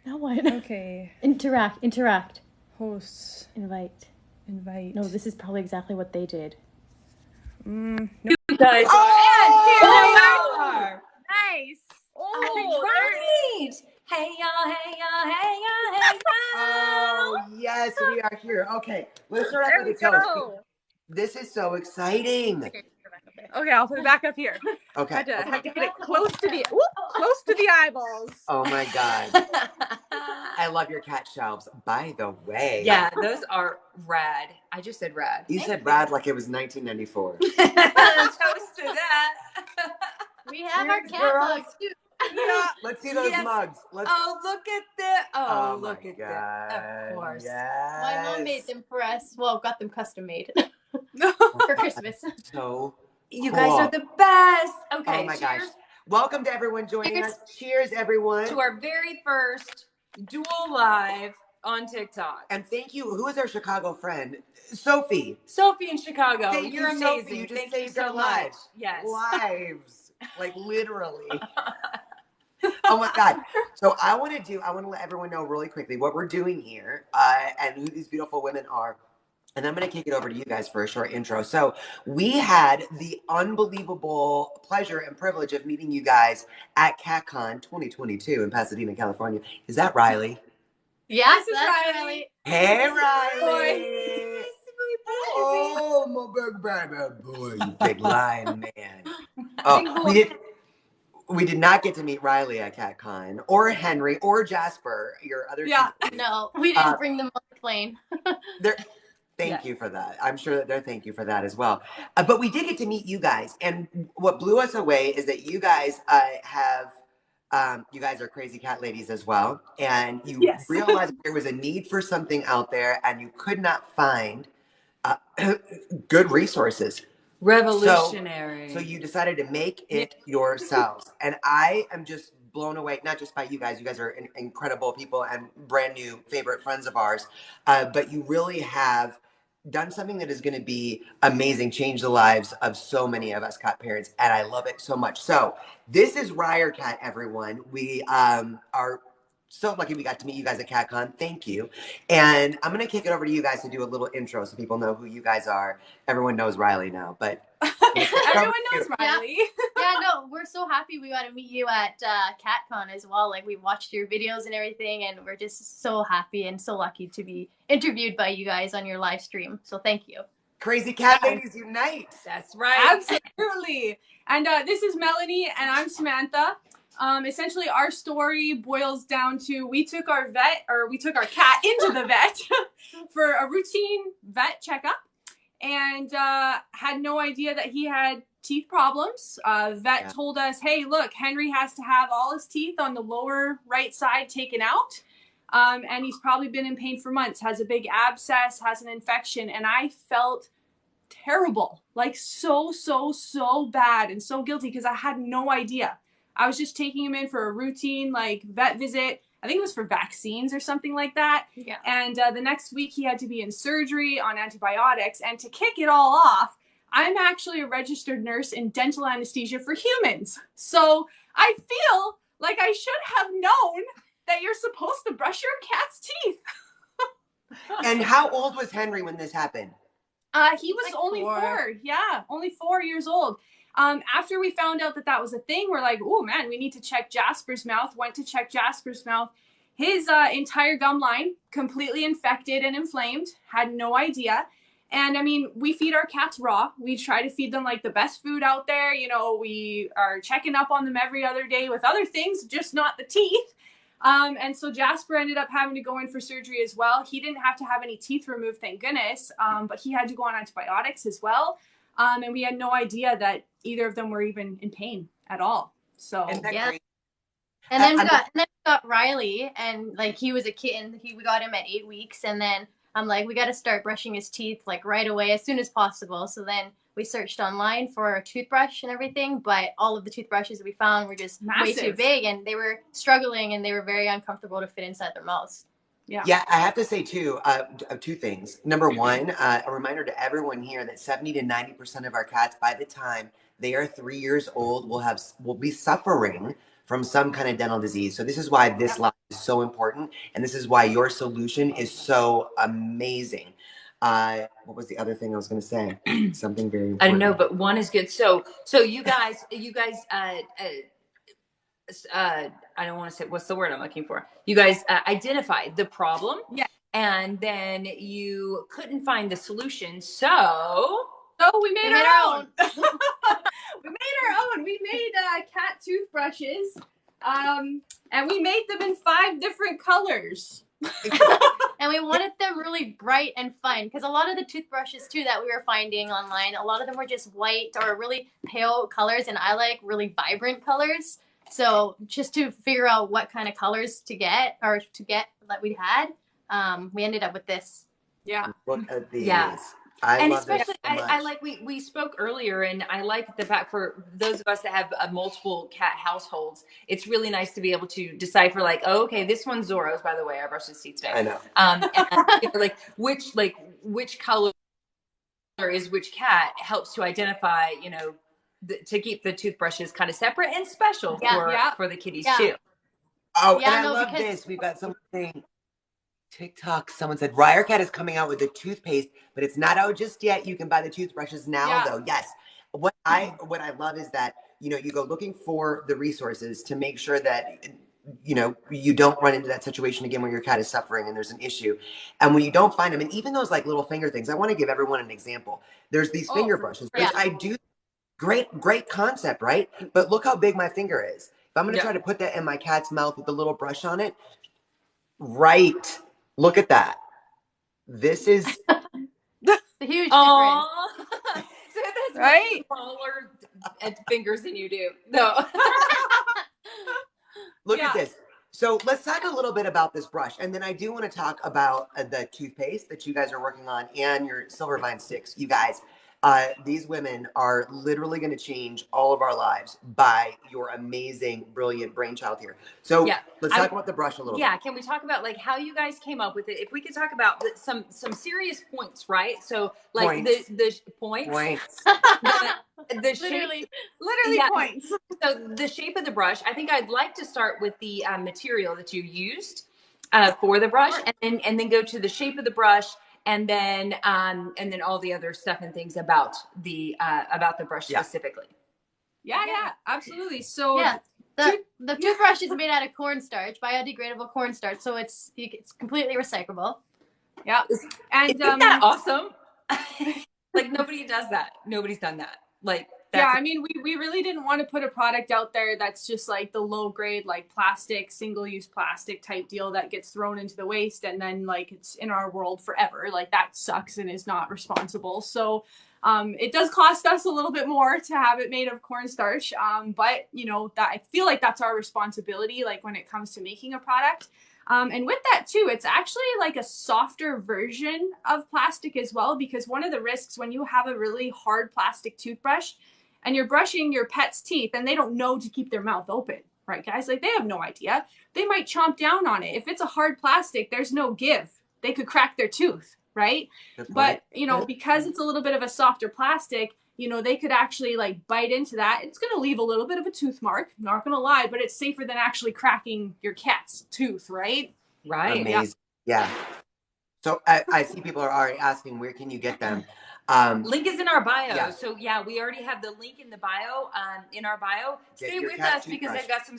Now what? Okay. Interact. Hosts. Invite. Invite. No, this is probably exactly what they did. No. You guys are. And here we are. Nice. Oh, right. Hey y'all, hey y'all, hey y'all, hey y'all. Oh, yes, we are here. Okay, let's start off There with we a toast. go. This is so exciting. Okay, I'll put it back up here. Okay. Had to get it close to the eyeballs. Oh my God. I love your cat shelves, by the way. Yeah, those are rad. I just said rad. You said rad like it was 1994. Toast to that. We have Cheers, our cat girls. mugs too. Yeah. Let's see those Yes. mugs. Let's... Oh, look at that. Oh, my look at God. that. Of course. Yes. My mom made them for us. Well, got them custom made for Christmas. So You cool. guys are the best. Okay. Oh my cheers gosh. Welcome to everyone joining Cheers. us. Cheers, everyone. to our very first dual live on TikTok. And thank you. Who is our Chicago friend? Sophie. Sophie in Chicago. Thank You're you, amazing. Sophie. You just Thank you saved so our much. lives. Yes. Lives. Like literally. Oh my God. So I want to let everyone know really quickly what we're doing here and who these beautiful women are. And I'm going to kick it over to you guys for a short intro. So we had the unbelievable pleasure and privilege of meeting you guys at CatCon 2022 in Pasadena, California. Is that Riley? Yes, This is that's Riley. Hey, Boy. Riley. Oh, my big boy, you big lion man. Oh, we did not get to meet Riley at CatCon, or Henry, or Jasper, your other Yeah. teammates. No, we didn't bring them on the plane. Thank you for that. I'm sure that they're thank you for that as well. But we did get to meet you guys, and what blew us away is that you guys you guys are crazy cat ladies as well, and you realized there was a need for something out there, and you could not find good resources. Revolutionary. So you decided to make it yourselves. And I am just blown away, not just by you guys. You guys are incredible people and brand new favorite friends of ours. But you really have done something that is going to be amazing, change the lives of so many of us cat parents. And I love it so much. So this is Ryercat, everyone. We are so lucky we got to meet you guys at CatCon. Thank you. And I'm going to kick it over to you guys to do a little intro so people know who you guys are. Everyone knows Riley now, but Everyone knows Riley. Yeah, no, we're so happy we got to meet you at CatCon as well. Like, we watched your videos and everything, and we're just so happy and so lucky to be interviewed by you guys on your live stream. So thank you. Crazy cat ladies unite. That's right. Absolutely. And this is Melanie, and I'm Samantha. Essentially, our story boils down to we took our cat into the vet for a routine vet checkup, and had no idea that he had teeth problems. Vet told us, hey, look, Henry has to have all his teeth on the lower right side taken out. And he's probably been in pain for months, has a big abscess, has an infection. And I felt terrible, like so bad and so guilty because I had no idea. I was just taking him in for a routine like vet visit. I think it was for vaccines or something like that. Yeah. And the next week he had to be in surgery on antibiotics. And to kick it all off, I'm actually a registered nurse in dental anesthesia for humans. So I feel like I should have known that you're supposed to brush your cat's teeth. And how old was Henry when this happened? He was like only 4. 4. Yeah, only 4 years old. After we found out that that was a thing, we're like, oh man, we need to check Jasper's mouth. Went to check Jasper's mouth. His entire gum line completely infected and inflamed. Had no idea. And I mean, we feed our cats raw. We try to feed them like the best food out there. You know, we are checking up on them every other day with other things, just not the teeth. And so Jasper ended up having to go in for surgery as well. He didn't have to have any teeth removed, thank goodness. But he had to go on antibiotics as well. And we had no idea that either of them were even in pain at all. So Yeah. Great? And then we got Riley, and like he was a kitten. We got him at 8 weeks, and then I'm like, we got to start brushing his teeth like right away as soon as possible. So then we searched online for a toothbrush and everything, but all of the toothbrushes that we found were just way too big, and they were struggling, and they were very uncomfortable to fit inside their mouths. Yeah, I have to say too, two things. Number one, a reminder to everyone here that 70 to 90% of our cats, by the time they are 3 years old, will be suffering from some kind of dental disease. So this is why this live is so important, and this is why your solution is so amazing. What was the other thing I was going to say? Something very important. I don't know, but one is good. So you guys, I don't want to say, what's the word I'm looking for? You guys identified the problem, Yeah. and then you couldn't find the solution. So we made our own. We made our own. We made cat toothbrushes, and we made them in 5 different colors. And we wanted them really bright and fun, because a lot of the toothbrushes too that we were finding online, a lot of them were just white or really pale colors, and I like really vibrant colors. So just to figure out what kind of colors to get that we had, we ended up with this. Yeah. Look at these. Yeah. I and love especially, this so much. I like we spoke earlier, and I like the fact for those of us that have multiple cat households, it's really nice to be able to decipher, like, oh, okay, this one's Zorro's, by the way. I brushed his teeth today. I know. And, you know, which color is which cat helps to identify, you know, to keep the toothbrushes kind of separate and special for the kitties too. Oh, and I love this. We've got something. TikTok, someone said Ryercat is coming out with a toothpaste, but it's not out just yet. You can buy the toothbrushes now, though. Yes. What I love is that, you know, you go looking for the resources to make sure that, you know, you don't run into that situation again where your cat is suffering and there's an issue. And when you don't find them, and even those like little finger things, I want to give everyone an example. There's these finger brushes, which I do. Great concept, right? But look how big my finger is. If I'm going to try to put that in my cat's mouth with a little brush on it, right. Look at that. This is the huge difference. So that's right? Smaller fingers than you do. No. Look at this. So let's talk a little bit about this brush. And then I do want to talk about the toothpaste that you guys are working on and your Silvervine sticks. You guys, these women are literally going to change all of our lives by your amazing, brilliant brainchild here. So let's talk about the brush a little bit. Yeah, can we talk about like how you guys came up with it? If we could talk about some serious points, right? So like the points. The shape, literally points. So the shape of the brush, I think I'd like to start with the material that you used for the brush, and then go to the shape of the brush, and then all the other stuff and things about the brush specifically. Yeah, absolutely. So the toothbrush is made out of cornstarch, biodegradable cornstarch, so it's completely recyclable. Yeah, and isn't that awesome? Like nobody does that. Nobody's done that. Like I mean, we really didn't want to put a product out there that's just like the low grade, like plastic, single-use plastic type deal that gets thrown into the waste and then like it's in our world forever. Like that sucks and is not responsible. So it does cost us a little bit more to have it made of cornstarch, but you know, that I feel like that's our responsibility, like when it comes to making a product. And with that too, it's actually like a softer version of plastic as well, because one of the risks when you have a really hard plastic toothbrush and you're brushing your pet's teeth and they don't know to keep their mouth open, right guys? Like they have no idea. They might chomp down on it. If it's a hard plastic, there's no give. They could crack their tooth, right? But, you know, because it's a little bit of a softer plastic, you know, they could actually like bite into that. It's going to leave a little bit of a tooth mark, not going to lie, but it's safer than actually cracking your cat's tooth, right? Right. Amazing. Yeah. So I see people are already asking, where can you get them? Link is in our bio. Yeah. So yeah, we already have the link in the bio, in our bio. Stay with us because I've got some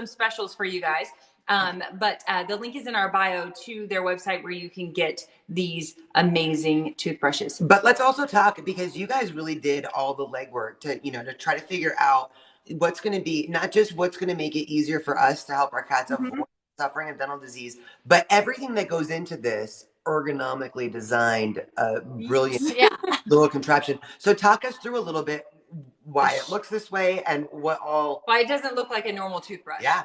specials for you guys. But the link is in our bio to their website where you can get these amazing toothbrushes. But let's also talk, because you guys really did all the legwork to, you know, to try to figure out what's going to be, not just what's going to make it easier for us to help our cats avoid suffering of dental disease, but everything that goes into this ergonomically designed, brilliant little contraption. So talk us through a little bit why it looks this way and what all. Why it doesn't look like a normal toothbrush. Yeah.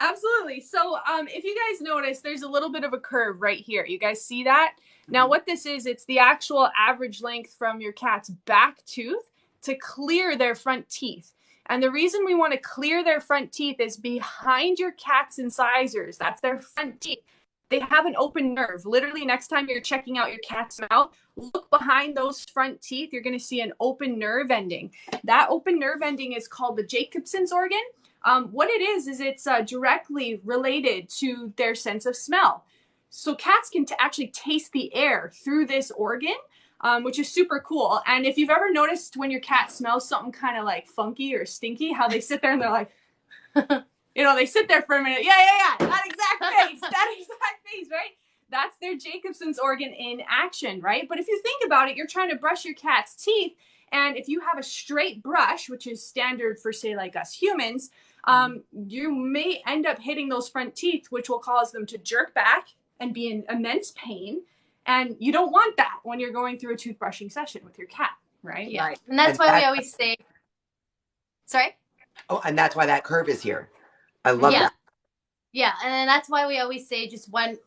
Absolutely. So if you guys notice, there's a little bit of a curve right here. You guys see that? Now what this is, it's the actual average length from your cat's back tooth to clear their front teeth. And the reason we want to clear their front teeth is behind your cat's incisors. That's their front teeth. they have an open nerve. Literally, next time you're checking out your cat's mouth, look behind those front teeth. You're going to see an open nerve ending. That open nerve ending is called the Jacobson's organ. What it is it's directly related to their sense of smell. So cats can actually taste the air through this organ, which is super cool. And if you've ever noticed when your cat smells something kind of like funky or stinky, how they sit there and they're like, they sit there for a minute. Yeah. That exact face, right? That's their Jacobson's organ in action, right? But if you think about it, you're trying to brush your cat's teeth. And if you have a straight brush, which is standard for, say, like us humans, you may end up hitting those front teeth, which will cause them to jerk back and be in immense pain. And you don't want that when you're going through a toothbrushing session with your cat, right? Yeah. Right. And that's why we always say, sorry? Oh, and that's why that curve is here. I love that. Yeah, and then that's why we always say just one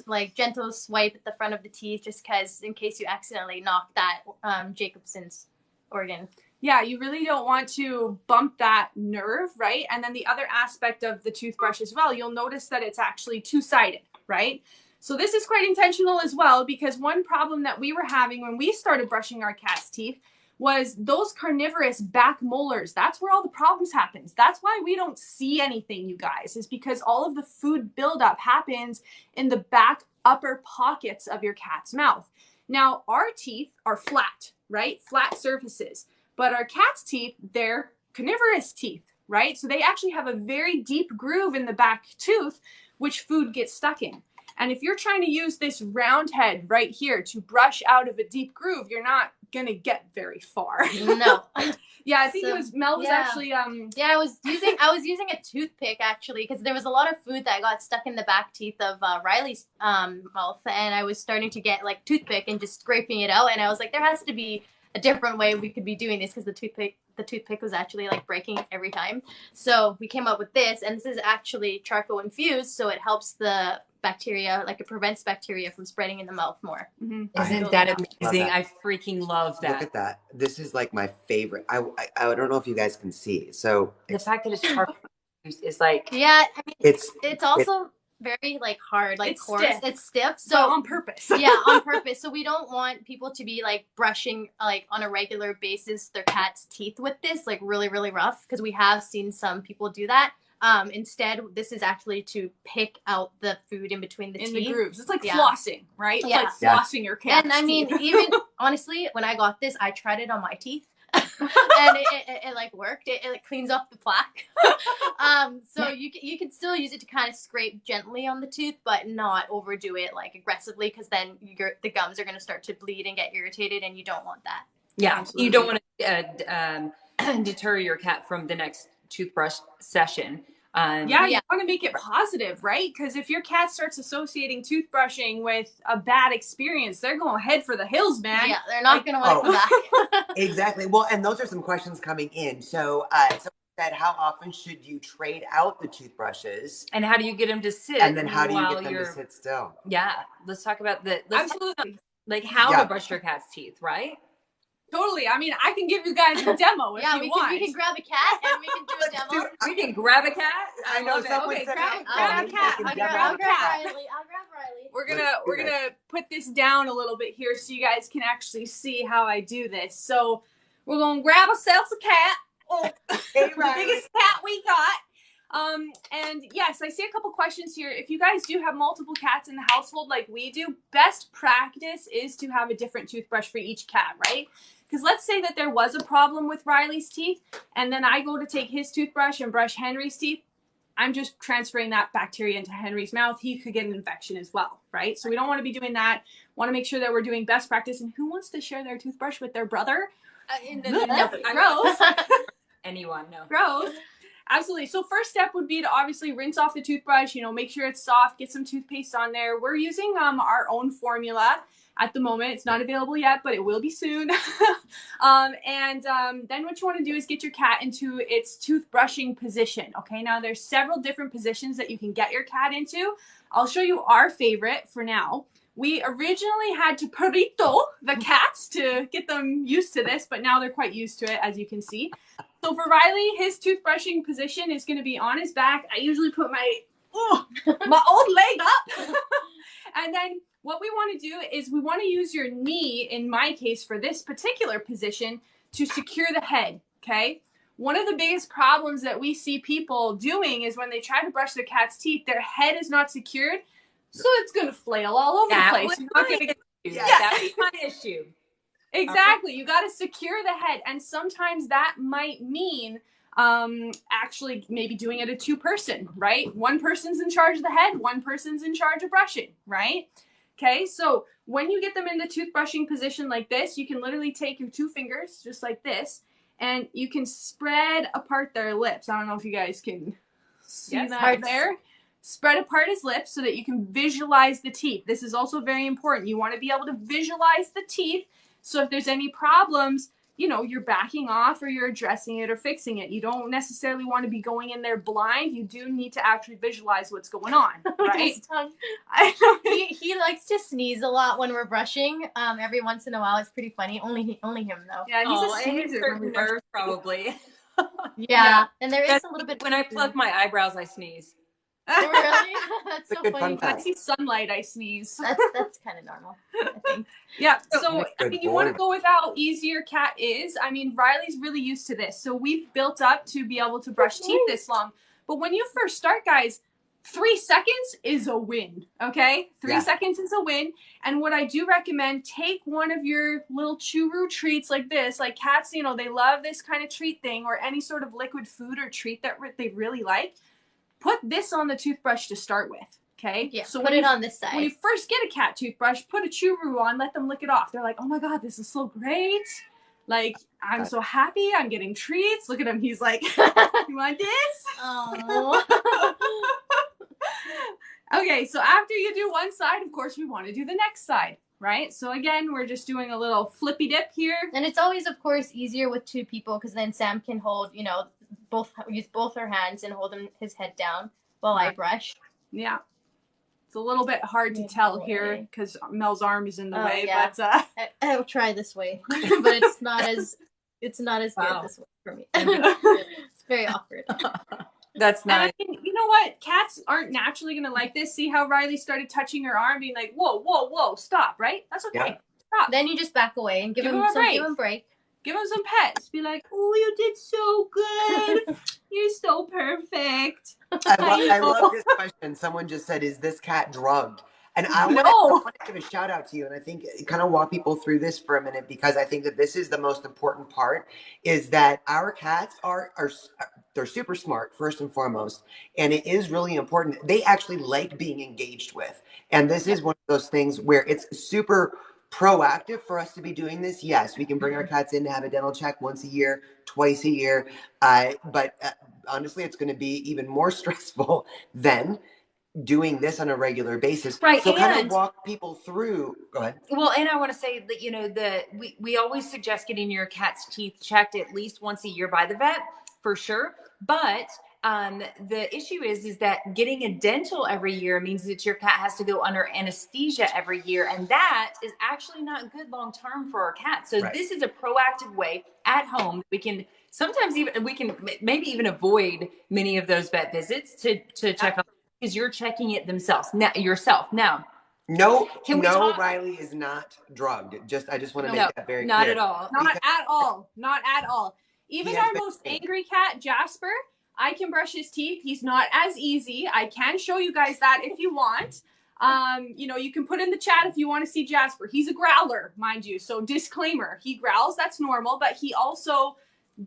like gentle swipe at the front of the teeth, just because in case you accidentally knock that Jacobson's organ. Yeah, you really don't want to bump that nerve, right? And then the other aspect of the toothbrush as well, you'll notice that it's actually two-sided, right? So this is quite intentional as well, because one problem that we were having when we started brushing our cat's teeth was those carnivorous back molars. That's where all the problems happens. That's why we don't see anything, you guys, is because all of the food buildup happens in the back upper pockets of your cat's mouth. Now, our teeth are flat, right? Flat surfaces. But our cat's teeth, they're carnivorous teeth, right? So they actually have a very deep groove in the back tooth, which food gets stuck in. And if you're trying to use this round head right here to brush out of a deep groove, you're not gonna get very far. No. Yeah, I think it was Mel was actually I was using a toothpick actually, because there was a lot of food that got stuck in the back teeth of Riley's mouth, and I was starting to get like toothpick and just scraping it out, and I was like, there has to be a different way we could be doing this, because the toothpick was actually like breaking every time. So we came up with this, and this is actually charcoal infused, so it helps the bacteria, like it prevents bacteria from spreading in the mouth more. Mm-hmm. Isn't that amazing? I freaking love that. Look at that. This is like my favorite. I don't know if you guys can see. So the fact that it's charcoal is like, yeah, I mean, it's also very like hard, like coarse. It's stiff. So on purpose. Yeah, on purpose. So we don't want people to be like brushing like on a regular basis their cat's teeth with this, like really, really rough, because we have seen some people do that. Instead, this is actually to pick out the food in between the teeth. The grooves. It's like flossing, right? It's like flossing your cat's And I mean, even honestly, when I got this, I tried it on my teeth. And it like worked. It like cleans off the plaque. So you can still use it to kind of scrape gently on the tooth, but not overdo it like aggressively, because then the gums are going to start to bleed and get irritated, and you don't want that. Yeah, absolutely. You don't want to deter your cat from the next toothbrush session. You want to make it positive, right? Because if your cat starts associating toothbrushing with a bad experience, they're going head for the hills, man. Yeah, they're not going to want to come back. Exactly. Well, and those are some questions coming in. So, someone said, how often should you trade out the toothbrushes? And how do you get them to sit? And then how do you get them to sit still? Yeah, let's talk about absolutely, like how to brush your cat's teeth, right? Totally. I mean, I can give you guys a demo if you want. We can grab a cat and we can do a demo. We can grab a cat. I know. Okay, grab a cat. I'll grab Riley. We're gonna put this down a little bit here so you guys can actually see how I do this. So we're gonna grab ourselves a cat. Oh, the biggest cat we got. And yes, I see a couple questions here. If you guys do have multiple cats in the household like we do, best practice is to have a different toothbrush for each cat, right? Because let's say that there was a problem with Riley's teeth, and then I go to take his toothbrush and brush Henry's teeth. I'm just transferring that bacteria into Henry's mouth. He could get an infection as well, right? So we don't want to be doing that. Want to make sure that we're doing best practice. And who wants to share their toothbrush with their brother? Gross. Anyone, no. Gross. Absolutely. So first step would be to obviously rinse off the toothbrush, make sure it's soft, get some toothpaste on there. We're using our own formula at the moment. It's not available yet, but it will be soon. Then what you want to do is get your cat into its toothbrushing position. Okay, now there's several different positions that you can get your cat into. I'll show you our favorite for now. We originally had to perrito the cats to get them used to this, but now they're quite used to it, as you can see. So for Riley, his toothbrushing position is going to be on his back. I usually put my oh, my old leg up. And then what we want to do is we want to use your knee, in my case, for this particular position, to secure the head, okay? One of the biggest problems that we see people doing is when they try to brush their cat's teeth, their head is not secured, so it's going to flail all over the place. You're not gonna That was my issue. Exactly. You got to secure the head. And sometimes that might mean actually maybe doing it a two-person, right? One person's in charge of the head, one person's in charge of brushing, right? Okay, so when you get them in the toothbrushing position like this, you can literally take your two fingers just like this, and you can spread apart their lips. I don't know if you guys can see that right there. Spread apart his lips so that you can visualize the teeth. This is also very important. You want to be able to visualize the teeth. So if there's any problems, you know, you're backing off or you're addressing it or fixing it. You don't necessarily want to be going in there blind. You do need to actually visualize what's going on, right? He likes to sneeze a lot when we're brushing. Every once in a while, it's pretty funny. Only him though. Yeah, he's a sneezer. Nerves, probably. Yeah, and there is a little bit. When I pluck my eyebrows, I sneeze. Oh, really? That's so funny. When I see sunlight, I sneeze. That's kind of normal, I think. Yeah, so I mean, you want to go with how easy your cat is. I mean, Riley's really used to this. So we've built up to be able to brush teeth this long. But when you first start, guys, 3 seconds is a win, okay? 3 seconds is a win. And what I do recommend, take one of your little churu treats like this. Like cats, you know, they love this kind of treat thing, or any sort of liquid food or treat that they really like. Put this on the toothbrush to start with, okay? Yeah, so put it on this side. When you first get a cat toothbrush, put a churu on, let them lick it off. They're like, oh my God, this is so great. Like, I'm so happy. I'm getting treats. Look at him. He's like, you want this? Oh. Okay, so after you do one side, of course, we want to do the next side, right? So again, we're just doing a little flippy dip here. And it's always, of course, easier with two people because then Sam can hold, you know, use both her hands and hold his head down while I brush. Yeah. It's a little bit hard to tell here because Mel's arm is in the way, yeah. but I'll try this way, but it's not as good this way for me. It's very awkward. That's nice. And you know what? Cats aren't naturally going to like this. See how Riley started touching her arm, being like, whoa, whoa, whoa, stop, right? That's okay. Yeah. Stop. Then you just back away and give him a break. Give him some pets. Be like, oh, you did so good. You're so perfect. I love this question. Someone just said, is this cat drugged? And I want to give a shout out to you, and I think kind of walk people through this for a minute, because I think that this is the most important part, is that our cats are they're super smart, first and foremost, and it is really important. They actually like being engaged with, and this is one of those things where it's super proactive for us to be doing this. Yes, we can bring our cats in to have a dental check once a year, twice a year, but honestly, it's going to be even more stressful than doing this on a regular basis. Right. So kind of walk people through. Go ahead. Well, and I want to say that, you know, we always suggest getting your cat's teeth checked at least once a year by the vet, for sure. But the issue is that getting a dental every year means that your cat has to go under anesthesia every year. And that is actually not good long-term for our cat. So this is a proactive way at home. We can maybe even avoid many of those vet visits to check on, because you're checking it yourself. Now, no, Riley is not drugged. I just want to make that very clear. Not at all. Not at all. Even our most angry cat, Jasper, I can brush his teeth. He's not as easy. I can show you guys that if you want. You know, you can put in the chat if you want to see Jasper. He's a growler, mind you. So disclaimer, he growls. That's normal, but he also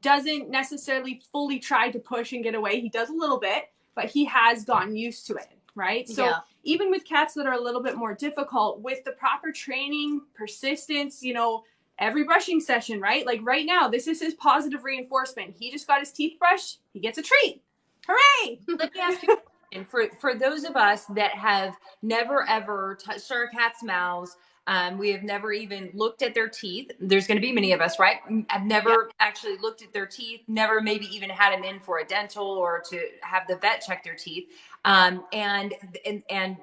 doesn't necessarily fully try to push and get away. He does a little bit, but he has gotten used to it, right? So even with cats that are a little bit more difficult, with the proper training, persistence, you know, every brushing session, right? Like right now, this is his positive reinforcement. He just got his teeth brushed. He gets a treat. Hooray! Let me ask you, and for those of us that have never ever touched our cat's mouths, we have never even looked at their teeth. There's going to be many of us, right? I've never actually looked at their teeth, never maybe even had them in for a dental or to have the vet check their teeth. And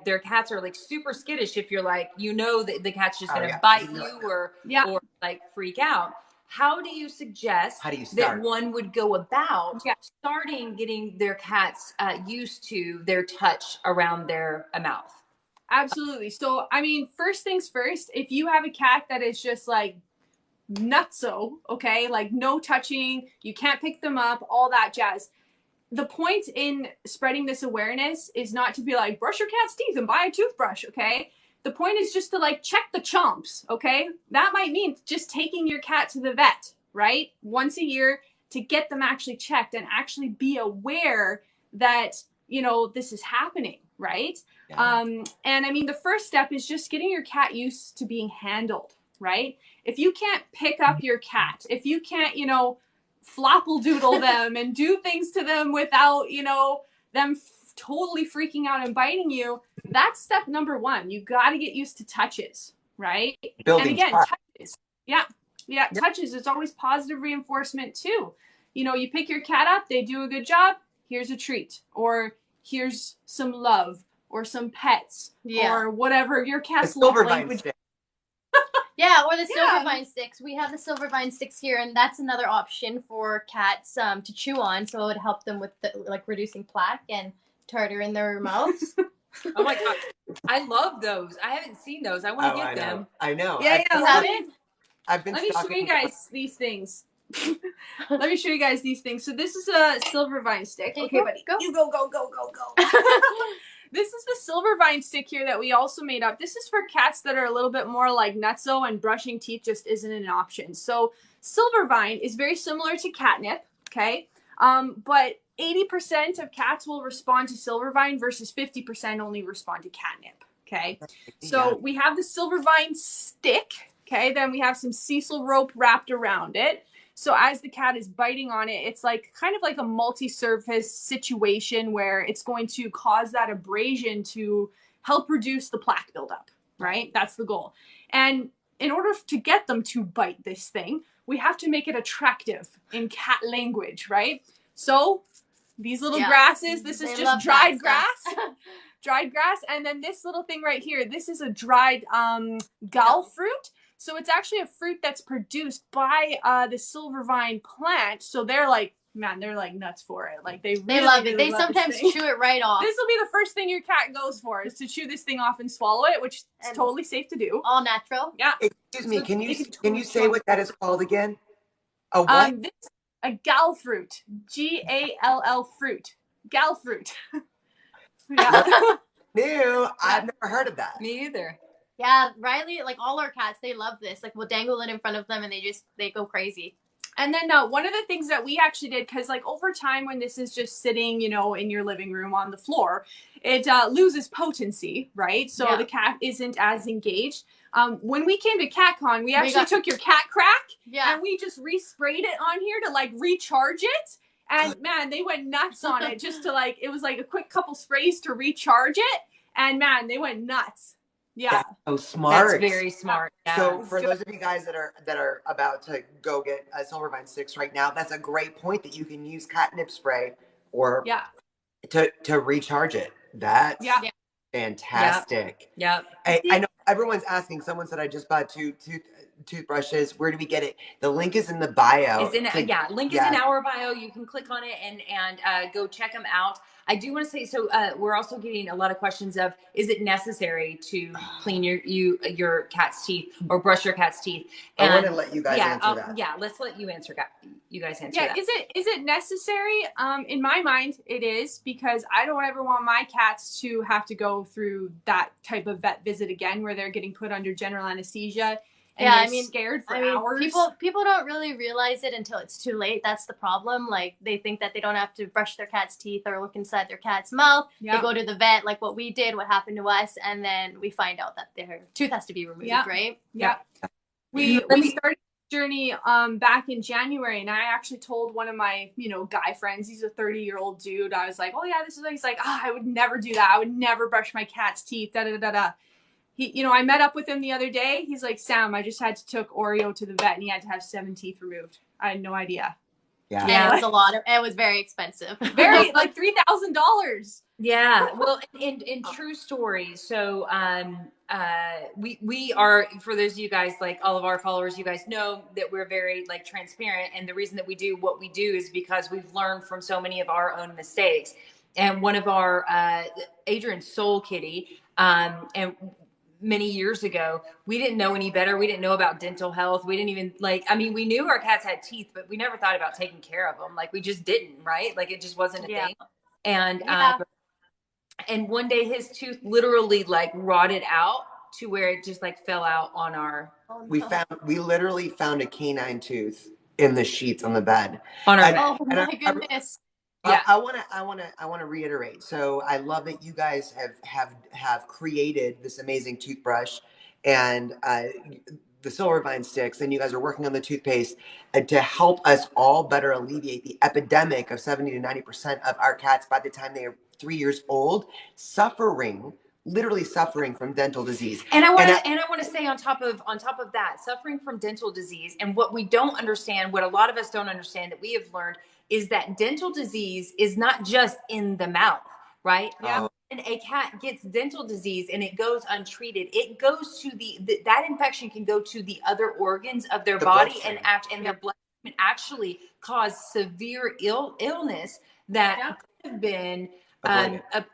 their cats are like super skittish if you're like, you know, that the cat's just going to bite you or like freak out. how do you suggest that one would go about starting getting their cats used to their touch around their mouth? Absolutely. So, I mean, first things first, if you have a cat that is just like nutso, okay, like no touching, you can't pick them up, all that jazz. The point in spreading this awareness is not to be like, brush your cat's teeth and buy a toothbrush, okay? The point is just to like check the chomps, okay? That might mean just taking your cat to the vet, right? Once a year to get them actually checked and actually be aware that, you know, this is happening, right? Yeah. And I mean, the first step is just getting your cat used to being handled, right? If you can't pick up your cat, if you can't, you know, flopple doodle them and do things to them without, you know, them totally freaking out and biting you, that's step number one. You got to get used to touches, right? Building and again, touches. Yeah, touches. It's always positive reinforcement too. You know, you pick your cat up, they do a good job, here's a treat, or here's some love, or some pets, or whatever your cat's love language. Yeah, or the Silvervine sticks. We have the Silvervine sticks here, and that's another option for cats to chew on, so it would help them with like reducing plaque and tartar in their mouths. Oh my god, I love those. I haven't seen those. I want to get them. I know. Yeah, you haven't? I've been. Let me show you guys these things. Let me show you guys these things. So this is a Silvervine stick. Okay, buddy, go. You go. This is the Silvervine stick here that we also made up. This is for cats that are a little bit more like nutso and brushing teeth just isn't an option. So Silvervine is very similar to catnip, okay? But 80% of cats will respond to Silvervine versus 50% only respond to catnip, okay? So we have the Silvervine stick, okay? Then we have some Cecil rope wrapped around it. So as the cat is biting on it, it's like kind of like a multi-surface situation where it's going to cause that abrasion to help reduce the plaque buildup, right? That's the goal. And in order to get them to bite this thing, we have to make it attractive in cat language, right? So these little grasses, this is just dried grass. Dried grass. And then this little thing right here, this is a dried gall fruit. So it's actually a fruit that's produced by the Silvervine plant. So they're like, man, they're like nuts for it. Like they love it. Really they sometimes chew it right off. This will be the first thing your cat goes for, is to chew this thing off and swallow it, which is totally safe to do. All natural. Yeah. Excuse me, can you say what that is called again? A what? This is a gall fruit. Gall fruit. Gall fruit. Yeah. New. I've never heard of that. Me either. Yeah, Riley, like all our cats, they love this. Like we'll dangle it in front of them and they go crazy. And then one of the things that we actually did, because like over time when this is just sitting, you know, in your living room on the floor, it loses potency, right? So the cat isn't as engaged. When we came to CatCon, we actually took your cat crack and we just resprayed it on here to like recharge it. And man, they went nuts on it just to like, it was like a quick couple sprays to recharge it. And man, they went nuts. Yeah. That's so smart. That's very smart. Yeah. So for those of you guys that are about to go get Silvervine sticks right now, that's a great point that you can use catnip spray or to recharge it. That's fantastic. Yeah. I know everyone's asking. Someone said I just bought two toothbrushes. Where do we get it? The link is in the bio. Link is in our bio. You can click on it and go check them out. I do want to say, so we're also getting a lot of questions of, is it necessary to clean your cat's teeth or brush your cat's teeth? And I want to let you guys answer that. Yeah, let's let you answer. You guys answer that. Is it necessary? In my mind, it is, because I don't ever want my cats to have to go through that type of vet visit again, where they're getting put under general anesthesia. And scared for hours. People don't really realize it until it's too late. That's the problem. Like they think that they don't have to brush their cat's teeth or look inside their cat's mouth. Yep. They go to the vet, like what we did, what happened to us, and then we find out that their tooth has to be removed, right? Yeah. We started this journey back in January, and I actually told one of my, guy friends, he's a 30-year-old dude. I was like, oh yeah, this is, he's like, I would never do that. I would never brush my cat's teeth, da-da-da-da-da. He, I met up with him the other day. He's like, Sam, I just had to took Oreo to the vet and he had to have 7 teeth removed. I had no idea. Yeah. It was a lot. It was very expensive. Very, like $3,000. Yeah, well, in true story. So, we are, for those of you guys, like all of our followers, you guys know that we're very like transparent, and the reason that we do what we do is because we've learned from so many of our own mistakes. And one of our Adrian's soul kitty, and many years ago, we didn't know any better. We didn't know about dental health. We didn't even like, I mean, we knew our cats had teeth, but we never thought about taking care of them. Like we just didn't, right? Like it just wasn't a thing. And and one day his tooth literally like rotted out to where it just like fell out on our. Oh, no. We literally found a canine tooth in the sheets on the bed. On our bed. Oh my goodness. Yeah. I want to reiterate. So I love that you guys have created this amazing toothbrush and the Silvervine sticks, and you guys are working on the toothpaste to help us all better alleviate the epidemic of 70 to 90% of our cats by the time they are 3 years old, literally suffering from dental disease. And I want to say on top of that, suffering from dental disease, and what we don't understand, what a lot of us don't understand that we have learned is that dental disease is not just in the mouth, right? Yeah. And a cat gets dental disease and it goes untreated, it goes to that infection can go to the other organs of their body and their blood can actually cause severe illness that could have been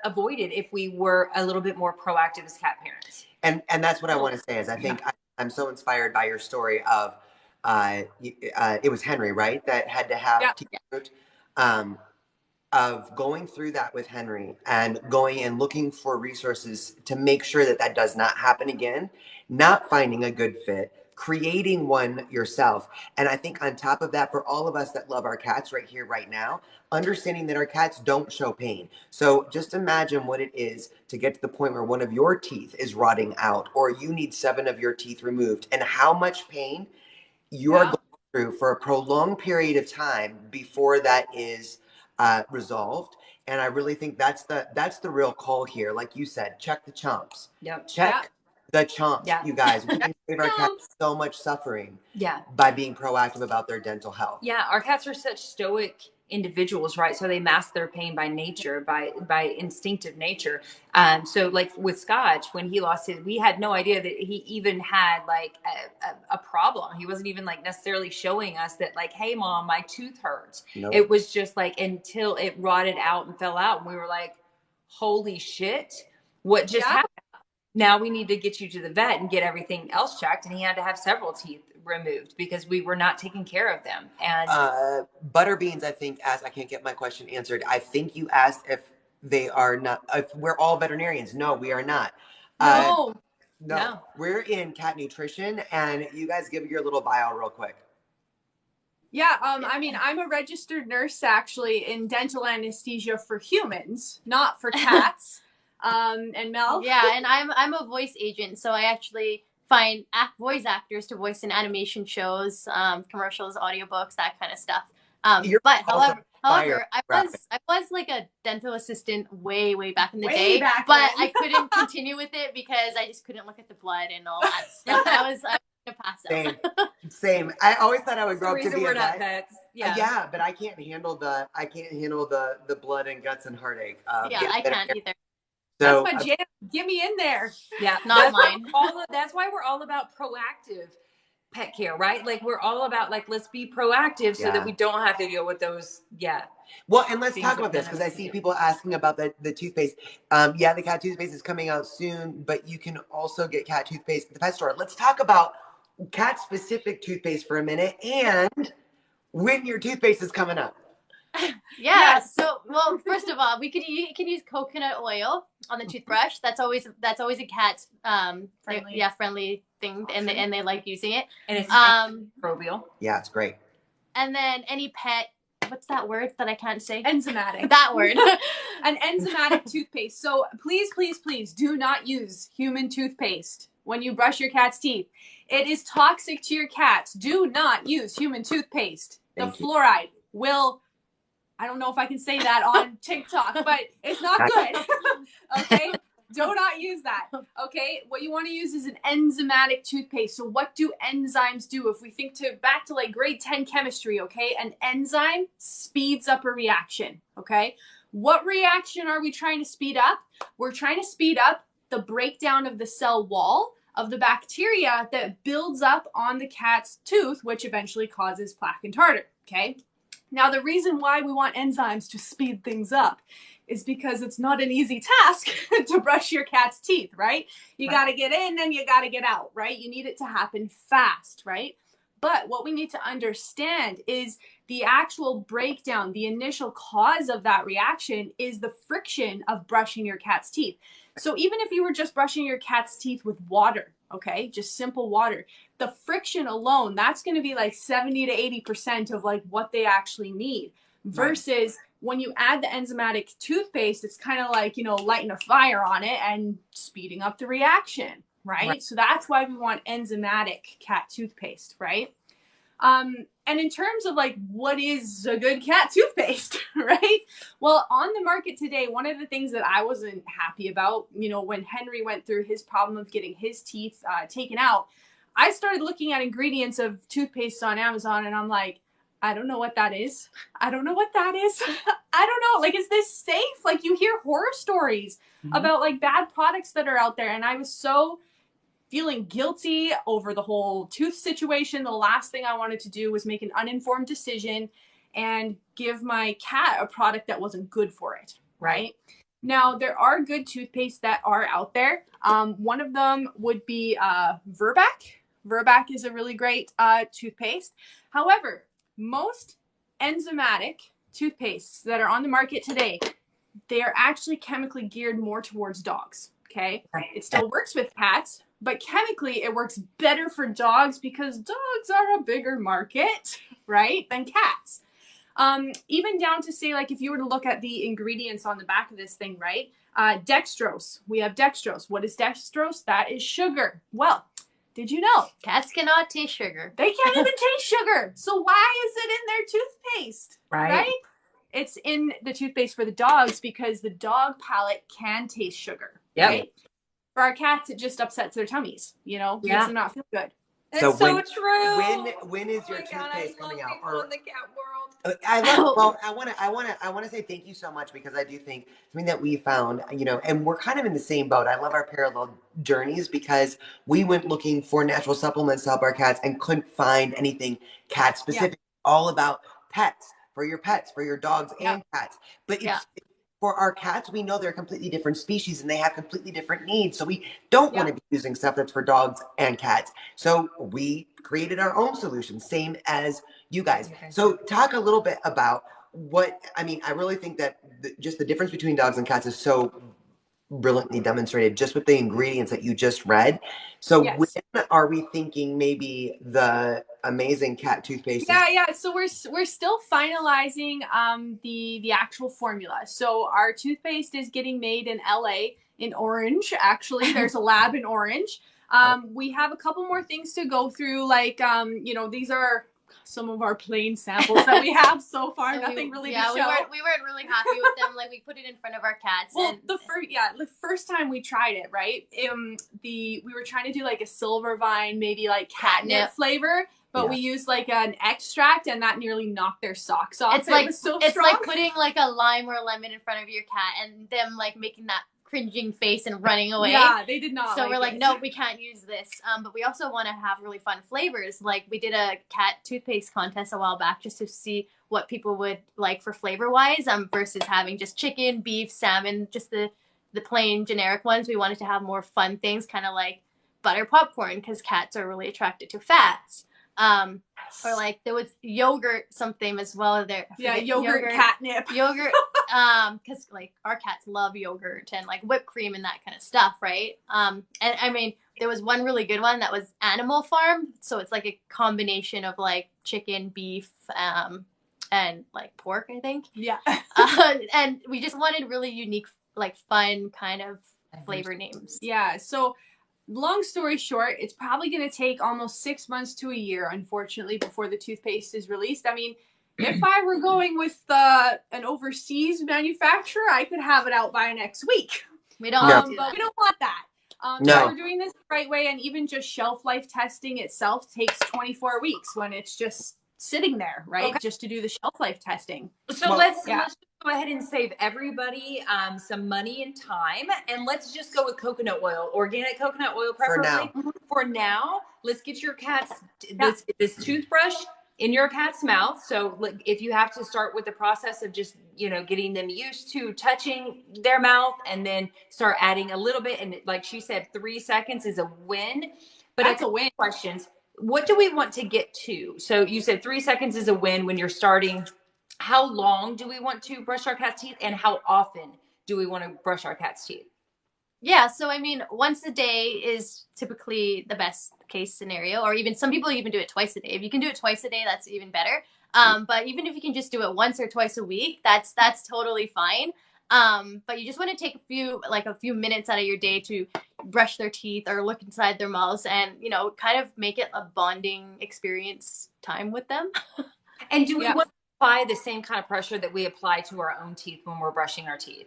avoided if we were a little bit more proactive as cat parents. And that's what I want to say is I think I'm so inspired by your story of it was Henry, right, that had to have teeth removed. Of going through that with Henry and going and looking for resources to make sure that that does not happen again, not finding a good fit, creating one yourself. And I think on top of that, for all of us that love our cats right here, right now, understanding that our cats don't show pain. So just imagine what it is to get to the point where one of your teeth is rotting out or you need 7 of your teeth removed and how much pain you are going through for a prolonged period of time before that is resolved. And I really think that's the real call here. Like you said, check the chomps. Check the chomps, you guys. We can save our cats so much suffering by being proactive about their dental health. Yeah, our cats are such stoic individuals, right? So they mask their pain by nature, by instinctive nature. So like with Scotch, when he lost his, we had no idea that he even had like a problem. He wasn't even like necessarily showing us that like, hey mom, my tooth hurts. Nope. It was just like until it rotted out and fell out. And we were like, holy shit, what just happened? Now we need to get you to the vet and get everything else checked. And he had to have several teeth removed because we were not taking care of them. And Butterbeans, I think, asked, I can't get my question answered. I think you asked if they are not, if we're all veterinarians. No, we are not. No. We're in cat nutrition, and you guys give your little bio real quick. Yeah, I mean, I'm a registered nurse actually in dental anesthesia for humans, not for cats. And Mel? Yeah, and I'm a voice agent, so I actually find voice actors to voice in animation shows, commercials, audiobooks, that kind of stuff. But however, I was like a dental assistant way back in the day, but I couldn't continue with it because I just couldn't look at the blood and all that stuff. I was gonna pass out. Same. I always thought I would grow up to be a vet. Vets. Yeah, but I can't handle the blood and guts and heartache. I can't either. So, that's my jam. Get me in there. Yeah, not mine. That's why we're all about proactive pet care, right? Like we're all about like, let's be proactive so that we don't have to deal with those. Yeah. Well, and let's talk about this because I see people asking about the toothpaste. The cat toothpaste is coming out soon, but you can also get cat toothpaste at the pet store. Let's talk about cat specific toothpaste for a minute and when your toothpaste is coming up. So, well, first of all, you can use coconut oil on the toothbrush. That's always a cat's friendly thing, and they like using it. And it's microbial. Yeah, it's great. And then any pet, what's that word that I can't say? Enzymatic. That word. An enzymatic toothpaste. So please do not use human toothpaste when you brush your cat's teeth. It is toxic to your cats. Do not use human toothpaste. The fluoride will, I don't know if I can say that on TikTok, but it's not good. Okay? Do not use that. Okay? What you want to use is an enzymatic toothpaste. So what do enzymes do? If we think back to like grade 10 chemistry, okay? An enzyme speeds up a reaction, okay? What reaction are we trying to speed up? We're trying to speed up the breakdown of the cell wall of the bacteria that builds up on the cat's tooth, which eventually causes plaque and tartar, okay? Now, the reason why we want enzymes to speed things up is because it's not an easy task to brush your cat's teeth, right? You got to get in and you got to get out, right? You need it to happen fast, right? But what we need to understand is the actual breakdown, the initial cause of that reaction is the friction of brushing your cat's teeth. So even if you were just brushing your cat's teeth with water, okay, just simple water, the friction alone, that's going to be like 70 to 80% of like what they actually need. Versus when you add the enzymatic toothpaste, it's kind of like, you know, lighting a fire on it and speeding up the reaction, right? So that's why we want enzymatic cat toothpaste, right? And in terms of like, what is a good cat toothpaste, right? Well, on the market today, one of the things that I wasn't happy about, you know, when Henry went through his problem of getting his teeth taken out, I started looking at ingredients of toothpaste on Amazon and I'm like, I don't know what that is. I don't know what that is. I don't know. Like, is this safe? Like, you hear horror stories about like bad products that are out there. And I was so feeling guilty over the whole tooth situation. The last thing I wanted to do was make an uninformed decision and give my cat a product that wasn't good for it, right? Now, there are good toothpaste that are out there. One of them would be Verbac. Verbac is a really great toothpaste. However, most enzymatic toothpastes that are on the market today, they are actually chemically geared more towards dogs, okay? It still works with cats, but chemically it works better for dogs because dogs are a bigger market, right, than cats. Even down to say, like, if you were to look at the ingredients on the back of this thing, right? Dextrose. We have dextrose. What is dextrose? That is sugar. Well, did you know? Cats cannot taste sugar. They can't even taste sugar. So why is it in their toothpaste? Right? It's in the toothpaste for the dogs because the dog palate can taste sugar. Right? For our cats, it just upsets their tummies, you know, makes them not feel good. So it's so true. When is your toothpaste coming out? Or in the cat world. I love. Well, I want to say thank you so much because I do think something that we found, you know, and we're kind of in the same boat. I love our parallel journeys because we went looking for natural supplements to help our cats and couldn't find anything cat specific. All about pets, for your dogs and cats. But it's for our cats, we know they're a completely different species and they have completely different needs. So we don't want to be using stuff that's for dogs and cats. So we created our own solution, same as you guys. So talk a little bit about I really think that just the difference between dogs and cats is so brilliantly demonstrated just with the ingredients that you just read. So when are we thinking maybe the amazing cat toothpaste? So we're still finalizing the actual formula. So our toothpaste is getting made in LA, in Orange. Actually, there's a lab in Orange. We have a couple more things to go through, like you know, these are some of our plain samples that we have so far. Nothing really to show. We weren't really happy with them. Like, we put it in front of our cats. Well, the first time we tried it, right? We were trying to do like a silver vine, maybe like catnip flavor, but we used like an extract, and that nearly knocked their socks off. It's like it's like putting like a lime or a lemon in front of your cat, and them like making that cringing face and running away. Yeah, they did not. So we're like, no, we can't use this. But we also want to have really fun flavors. Like, we did a cat toothpaste contest a while back just to see what people would like for flavor wise. Versus having just chicken, beef, salmon, just the plain generic ones. We wanted to have more fun things, kind of like butter popcorn, because cats are really attracted to fats. Or like there was yogurt something as well there. Yogurt catnip. Yogurt, because like our cats love yogurt and like whipped cream and that kind of stuff, right? And I mean, there was one really good one that was Animal Farm, so it's like a combination of like chicken, beef, and like pork, I think. Yeah. And we just wanted really unique, like fun kind of flavor names. Yeah. So, long story short, it's probably going to take almost 6 months to a year, unfortunately, before the toothpaste is released. I mean, if I were going with an overseas manufacturer, I could have it out by next week. We don't want but we don't want that. So we're doing this the right way, and even just shelf life testing itself takes 24 weeks when it's just sitting there, right? Just to do the shelf life testing. So let's just go ahead and save everybody some money and time, and let's just go with coconut oil, organic coconut oil, preferably. For now, let's get your cat's this toothbrush in your cat's mouth. So if you have to start with the process of just, you know, getting them used to touching their mouth, and then start adding a little bit, and like she said, 3 seconds is a win. But that's a win. Questions. What do we want to get to? So you said 3 seconds is a win when you're starting. How long do we want to brush our cat's teeth, and how often do we want to brush our cat's teeth? Yeah, so I mean, once a day is typically the best case scenario, or even some people even do it twice a day. If you can do it twice a day, that's even better. But even if you can just do it once or twice a week, that's totally fine. But you just want to take a few minutes out of your day to brush their teeth or look inside their mouths, and, you know, kind of make it a bonding experience time with them. And do we want to apply the same kind of pressure that we apply to our own teeth when we're brushing our teeth?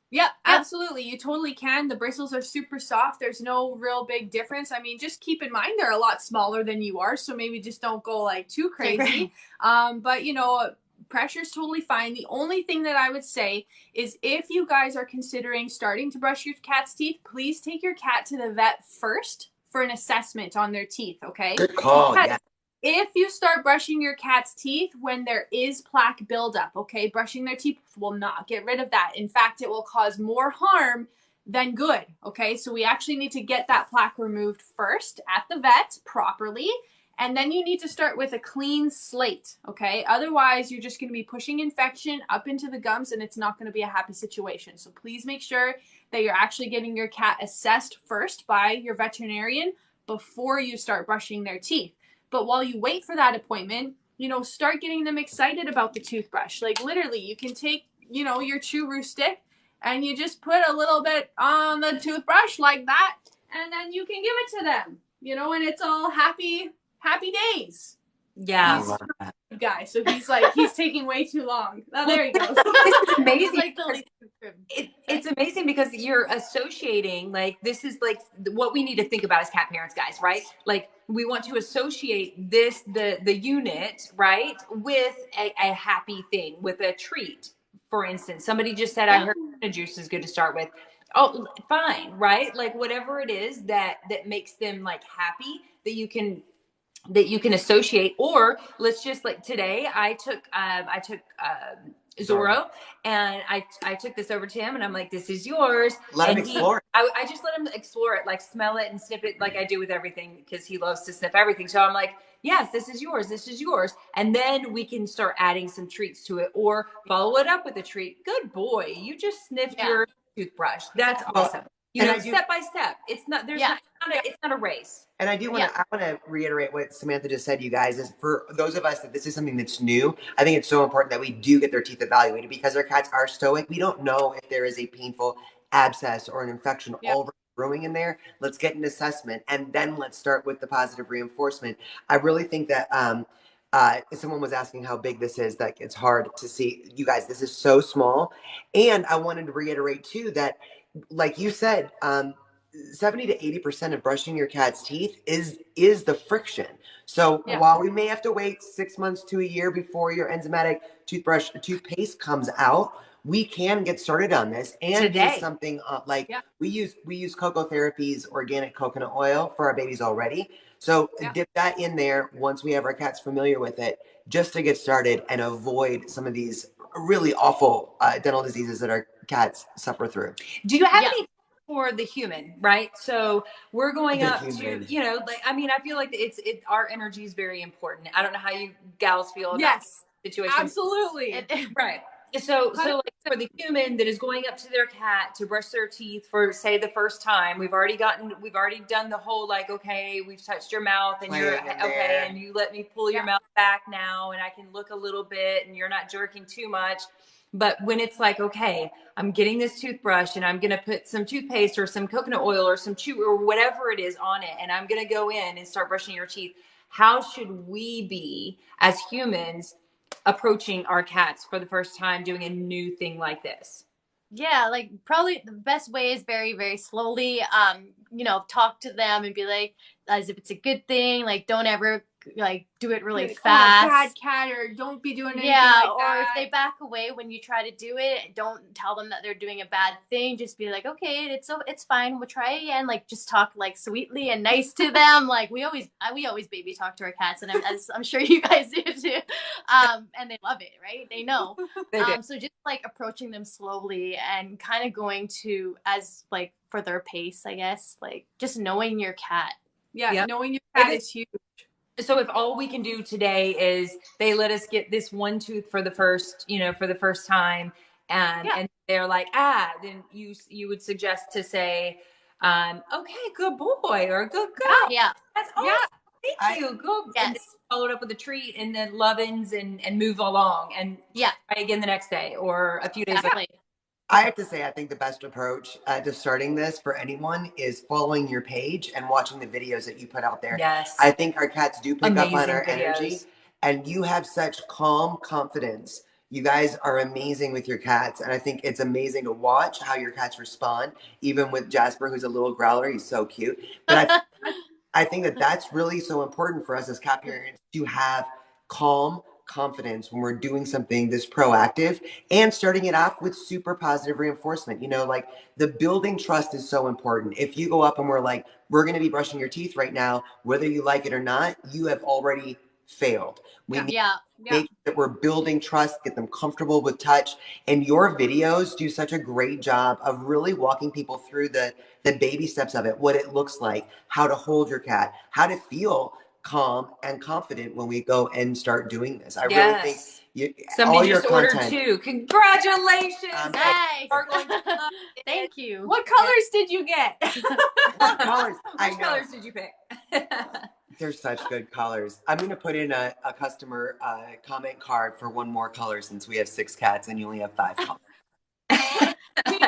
Yeah, absolutely. You totally can. The bristles are super soft. There's no real big difference. I mean, just keep in mind they're a lot smaller than you are, so maybe just don't go like too crazy. But you know, pressure's totally fine. The only thing that I would say is, if you guys are considering starting to brush your cat's teeth, please take your cat to the vet first for an assessment on their teeth, okay? Good call. Yeah. If you start brushing your cat's teeth when there is plaque buildup, okay, brushing their teeth will not get rid of that. In fact, it will cause more harm than good, okay? So we actually need to get that plaque removed first at the vet properly, and then you need to start with a clean slate, okay? Otherwise, you're just going to be pushing infection up into the gums, and it's not going to be a happy situation. So please make sure that you're actually getting your cat assessed first by your veterinarian before you start brushing their teeth. But while you wait for that appointment, you know, start getting them excited about the toothbrush. Like literally, you can take, you know, your chew stick and you just put a little bit on the toothbrush like that, and then you can give it to them, you know, and it's all happy days. Yeah. Guy, so he's taking way too long. Oh, there he goes. This is amazing. Like it's amazing because you're associating, like, this is like what we need to think about as cat parents, guys, right? Like, we want to associate this, the unit, right, with a happy thing, with a treat. For instance, somebody just said, I heard a juice is good to start with. Oh, fine, right? Like, whatever it is that makes them like happy, that you can associate. Or let's just, like, today I took Zorro, and I took this over to him, and I'm like, this is yours. Let him explore. I just let him explore it, like smell it and sniff it, like I do with everything, because he loves to sniff everything. So I'm like, yes, this is yours. This is yours. And then we can start adding some treats to it, or follow it up with a treat. Good boy. You just sniffed your toothbrush. That's awesome. You know, step by step. It's not, it's not a race. And I want to reiterate what Samantha just said, you guys, is for those of us that this is something that's new, I think it's so important that we do get their teeth evaluated, because our cats are stoic. We don't know if there is a painful abscess or an infection already brewing in there. Let's get an assessment, and then let's start with the positive reinforcement. I really think that someone was asking how big this is, that it's hard to see. You guys, this is so small. And I wanted to reiterate too that, like you said, 70 to 80% of brushing your cat's teeth is the friction. So while we may have to wait 6 months to a year before your enzymatic toothpaste comes out, we can get started on this and use something we use Cocoa Therapy's organic coconut oil for our babies already. So dip that in there once we have our cats familiar with it, just to get started and avoid some of these really awful dental diseases that our cats suffer through. Do you have any for the human, right? So we're going up to, you know, like, I mean, I feel like our energy is very important. I don't know how you gals feel about this situation. Absolutely. Right. So like, for the human that is going up to their cat to brush their teeth for, say, the first time, we've already done the whole, like, okay, we've touched your mouth, and you're okay, and you let me pull your mouth back now, and I can look a little bit, and you're not jerking too much. But when it's like, okay, I'm getting this toothbrush, and I'm going to put some toothpaste or some coconut oil or some chew or whatever it is on it, and I'm going to go in and start brushing your teeth, how should we be as humans approaching our cats for the first time doing a new thing like this? Yeah, like, probably the best way is very, very slowly, you know, talk to them and be like, as if it's a good thing. Like, don't ever do it really like, fast. Oh, bad cat, or don't be doing anything like or that. if they back away when you try to do it, don't tell them that they're doing a bad thing. Just be like, okay, it's fine. We'll try again. Like, just talk like sweetly and nice to them. Like we always baby talk to our cats, and I'm sure you guys do too. And they love it, right? They know. So just like approaching them slowly and kind of going to as like for their pace, I guess. Like just knowing your cat. Yeah, knowing your cat is huge. So if all we can do today is they let us get this one tooth for the first time, and they're like, then you would suggest to say, okay, good boy, or good girl. Yeah. That's awesome. Yeah. Thank you. Good. Yes. And then follow it up with a treat and then lovin's and move along and try again the next day or a few days later. I have to say, I think the best approach to starting this for anyone is following your page and watching the videos that you put out there. Yes. I think our cats do pick up on our energy, and you have such calm confidence. You guys are amazing with your cats, and I think it's amazing to watch how your cats respond, even with Jasper, who's a little growler. He's so cute. But I think that that's really so important for us as cat parents to have calm confidence when we're doing something this proactive and starting it off with super positive reinforcement. Like the building trust is so important. If you go up and we're like, we're going to be brushing your teeth right now, whether you like it or not, you have already failed. We need to make sure that we're building trust, get them comfortable with touch. And your videos do such a great job of really walking people through the baby steps of it, what it looks like, how to hold your cat, how to feel calm and confident when we go and start doing this. I really think somebody just ordered 2. Congratulations! Nice. Thank you. What colors did you get? What colors? Which colors did you pick? They're such good colors. I'm going to put in a customer comment card for 1 more color since we have 6 cats and you only have 5 colors.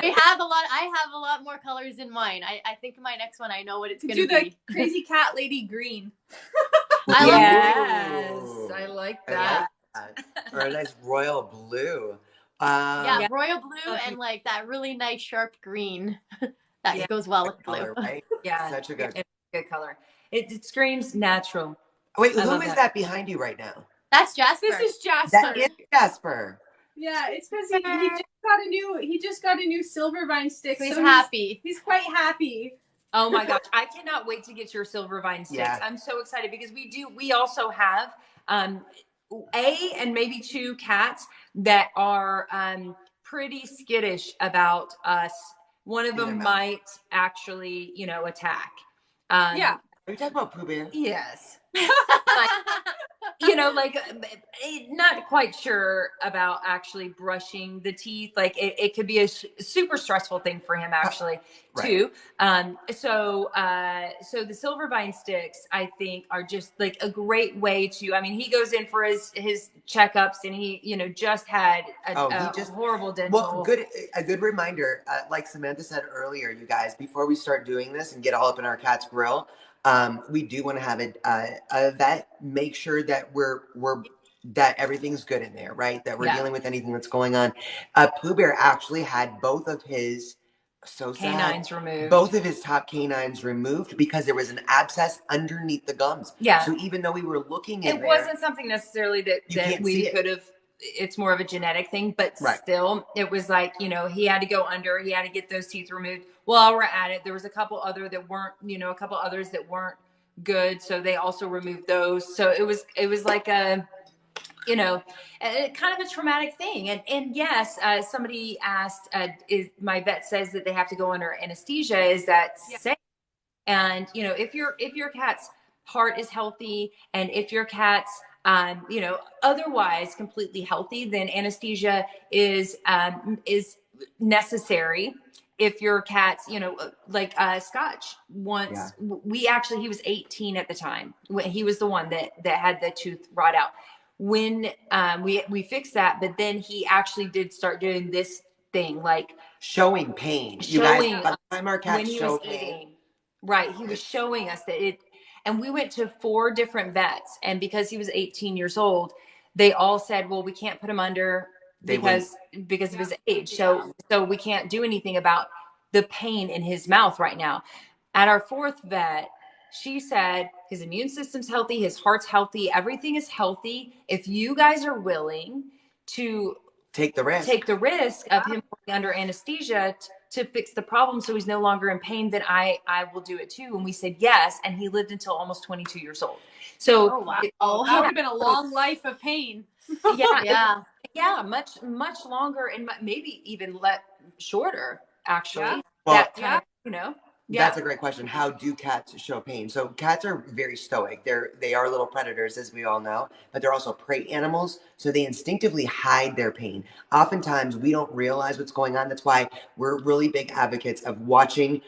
We have a lot. I have a lot more colors in mine. I think my next one, I know what it's going to be. Do the crazy cat lady green. I like that. Or a nice royal blue. Royal blue and like that really nice sharp green that goes well with blue. Color, right? Such a good color. It screams natural. Wait, who is that behind you right now? That's Jasper. This is Jasper. That is Jasper. Yeah, it's because he just got a new Silvervine stick. So he's happy. He's quite happy. Oh my gosh, I cannot wait to get your Silvervine sticks. Yeah. I'm so excited because we also have and maybe 2 cats that are pretty skittish about us. One of them might actually, attack. Are you talking about Pooh Bear? Yes. Not quite sure about actually brushing the teeth. Like it could be a super stressful thing for him actually too. So the Silvervine sticks, I think, are just like a great way to, he goes in for his checkups and he, just had a horrible dental. Well, a good reminder, like Samantha said earlier, you guys, before we start doing this and get all up in our cat's grill, we do want to have a vet make sure that that everything's good in there, right? That we're dealing with anything that's going on. Pooh Bear actually had both of his canines removed. Both of his top canines removed because there was an abscess underneath the gums. Yeah. So even though we were looking in it wasn't something necessarily that we could have. It's more of a genetic thing, but still, it was like, he had to go under. He had to get those teeth removed. While we're at it, there was a couple others that weren't good, so they also removed those. So it was like a kind of a traumatic thing. And yes, somebody asked, my vet says that they have to go under anesthesia. Is that safe? And if your cat's heart is healthy, and if your cat's otherwise completely healthy, then anesthesia is necessary. If your cat's, like Scotch once, he was 18 at the time. He was the one that had the tooth rot out. When we fixed that, but then he actually did start doing this thing, like showing pain. You guys, by the time our cats show pain. Right. He was showing us that and we went to 4 different vets, and because he was 18 years old, they all said, well, we can't put him under because of his age. So we can't do anything about the pain in his mouth right now. At our 4th vet, she said his immune system's healthy, his heart's healthy, everything is healthy. If you guys are willing to take the risk of him going under anesthesia to fix the problem so he's no longer in pain, then I will do it too. And we said yes, and he lived until almost 22 years old. So that would have been a long life of pain. Yeah, much longer, and maybe even shorter, actually. Well, That's a great question. How do cats show pain? So cats are very stoic. They are little predators, as we all know, but they're also prey animals. So they instinctively hide their pain. Oftentimes we don't realize what's going on. That's why we're really big advocates of watching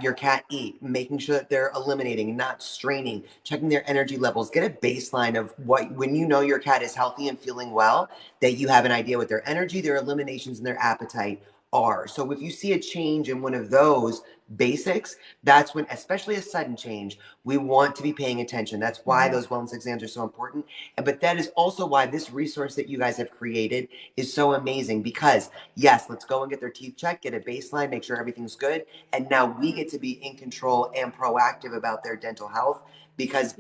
your cat eat, making sure that they're eliminating, not straining, checking their energy levels. Get a baseline of when you know your cat is healthy and feeling well, that you have an idea what their energy, their eliminations, and their appetite are. So if you see a change in one of those basics, that's when, especially a sudden change, we want to be paying attention. That's why those wellness exams are so important. But that is also why this resource that you guys have created is so amazing, because yes, let's go and get their teeth checked, get a baseline, make sure everything's good. And now we get to be in control and proactive about their dental health, because